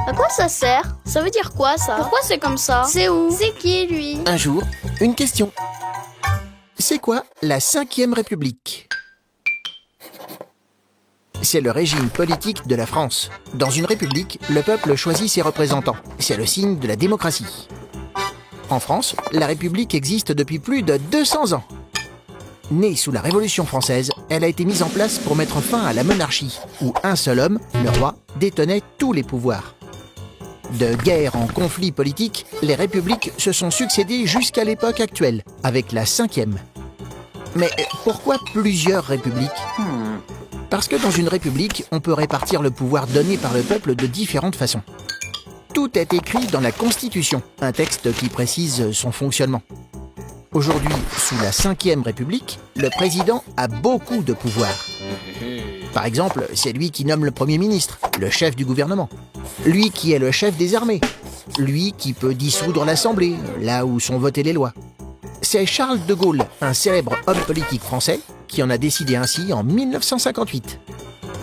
À quoi ça sert? Ça veut dire quoi, ça? Pourquoi c'est comme ça? C'est où? C'est qui, lui? Un jour, une question. C'est quoi la 5e République? C'est le régime politique de la France. Dans une république, le peuple choisit ses représentants. C'est le signe de la démocratie. En France, la République existe depuis plus de 200 ans. Née sous la Révolution française, elle a été mise en place pour mettre fin à la monarchie, où un seul homme, le roi, détenait tous les pouvoirs. De guerre en conflit politique, les républiques se sont succédées jusqu'à l'époque actuelle, avec la 5e. Mais pourquoi plusieurs républiques? Parce que dans une république, on peut répartir le pouvoir donné par le peuple de différentes façons. Tout est écrit dans la Constitution, un texte qui précise son fonctionnement. Aujourd'hui, sous la 5e République, le président a beaucoup de pouvoir. Par exemple, c'est lui qui nomme le Premier ministre, le chef du gouvernement. Lui qui est le chef des armées. Lui qui peut dissoudre l'Assemblée, là où sont votées les lois. C'est Charles de Gaulle, un célèbre homme politique français, qui en a décidé ainsi en 1958.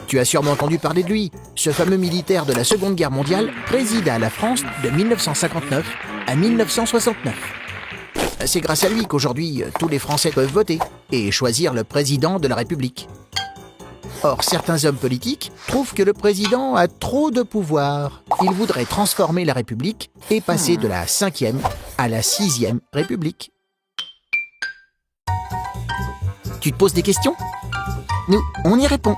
Tu as sûrement entendu parler de lui. Ce fameux militaire de la Seconde Guerre mondiale présida la France de 1959 à 1969. C'est grâce à lui qu'aujourd'hui, tous les Français peuvent voter et choisir le président de la République. Or, certains hommes politiques trouvent que le président a trop de pouvoir. Ils voudraient transformer la République et passer de la 5e à la 6e République. Tu te poses des questions? Nous, on y répond.